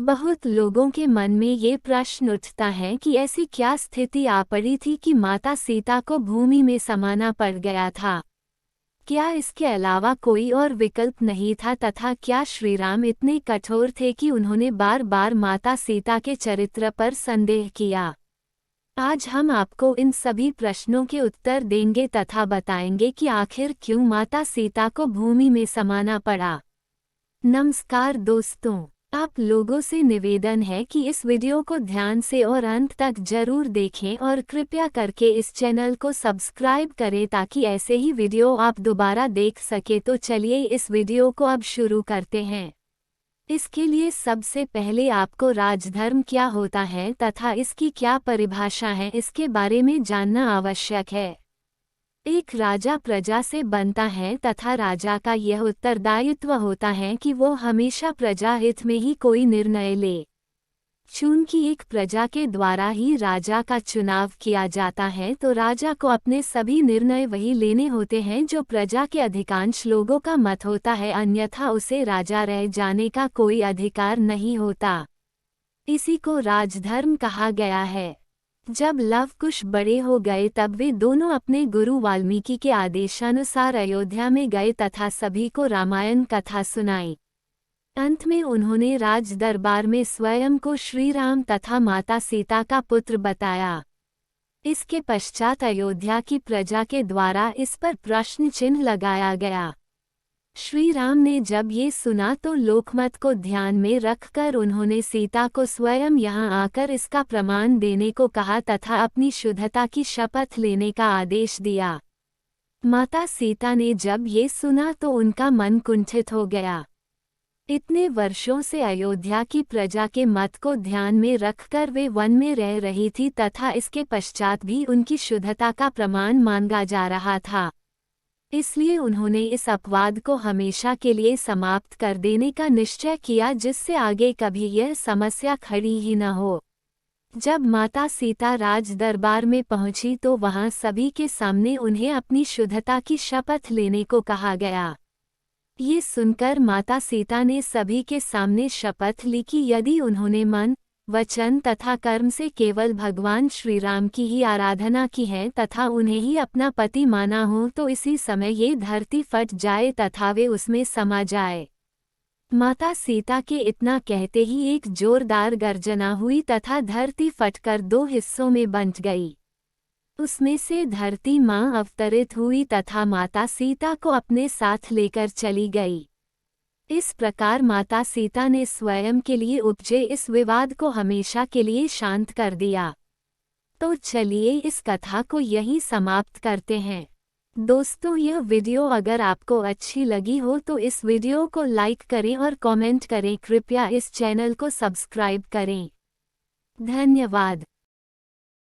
बहुत लोगों के मन में ये प्रश्न उठता है कि ऐसी क्या स्थिति आ पड़ी थी कि माता सीता को भूमि में समाना पड़ गया था। क्या इसके अलावा कोई और विकल्प नहीं था तथा क्या श्रीराम इतने कठोर थे कि उन्होंने बार बार माता सीता के चरित्र पर संदेह किया। आज हम आपको इन सभी प्रश्नों के उत्तर देंगे तथा बताएंगे कि आखिर क्यों माता सीता को भूमि में समाना पड़ा। नमस्कार दोस्तों, आप लोगों से निवेदन है कि इस वीडियो को ध्यान से और अंत तक जरूर देखें और कृपया करके इस चैनल को सब्सक्राइब करें ताकि ऐसे ही वीडियो आप दोबारा देख सके। तो चलिए इस वीडियो को अब शुरू करते हैं। इसके लिए सबसे पहले आपको राजधर्म क्या होता है तथा इसकी क्या परिभाषा है, इसके बारे में जानना आवश्यक है। एक राजा प्रजा से बनता है तथा राजा का यह उत्तरदायित्व होता है कि वो हमेशा प्रजा हित में ही कोई निर्णय ले। चूंकि एक प्रजा के द्वारा ही राजा का चुनाव किया जाता है तो राजा को अपने सभी निर्णय वही लेने होते हैं जो प्रजा के अधिकांश लोगों का मत होता है, अन्यथा उसे राजा रह जाने का कोई अधिकार नहीं होता। इसी को राजधर्म कहा गया है। जब लव कुश बड़े हो गए तब वे दोनों अपने गुरु वाल्मीकि के आदेशानुसार अयोध्या में गए तथा सभी को रामायण कथा सुनाई। अंत में उन्होंने राज दरबार में स्वयं को श्री राम तथा माता सीता का पुत्र बताया। इसके पश्चात अयोध्या की प्रजा के द्वारा इस पर प्रश्न चिन्ह लगाया गया। श्री राम ने जब ये सुना तो लोकमत को ध्यान में रखकर उन्होंने सीता को स्वयं यहाँ आकर इसका प्रमाण देने को कहा तथा अपनी शुद्धता की शपथ लेने का आदेश दिया। माता सीता ने जब ये सुना तो उनका मन कुंठित हो गया। इतने वर्षों से अयोध्या की प्रजा के मत को ध्यान में रखकर वे वन में रह रही थी तथा इसके पश्चात भी उनकी शुद्धता का प्रमाण मांगा जा रहा था। इसलिए उन्होंने इस अपवाद को हमेशा के लिए समाप्त कर देने का निश्चय किया जिससे आगे कभी यह समस्या खड़ी ही न हो। जब माता सीता राज दरबार में पहुंची तो वहां सभी के सामने उन्हें अपनी शुद्धता की शपथ लेने को कहा गया। ये सुनकर माता सीता ने सभी के सामने शपथ ली कि यदि उन्होंने मन, वचन तथा कर्म से केवल भगवान श्री राम की ही आराधना की है तथा उन्हें ही अपना पति माना हो तो इसी समय ये धरती फट जाए तथा वे उसमें समा जाए। माता सीता के इतना कहते ही एक जोरदार गर्जना हुई तथा धरती फटकर दो हिस्सों में बंट गई। उसमें से धरती माँ अवतरित हुई तथा माता सीता को अपने साथ लेकर चली गई। इस प्रकार माता सीता ने स्वयं के लिए उपजे इस विवाद को हमेशा के लिए शांत कर दिया। तो चलिए इस कथा को यहीं समाप्त करते हैं। दोस्तों, यह वीडियो अगर आपको अच्छी लगी हो तो इस वीडियो को लाइक करें और कमेंट करें। कृपया इस चैनल को सब्सक्राइब करें। धन्यवाद।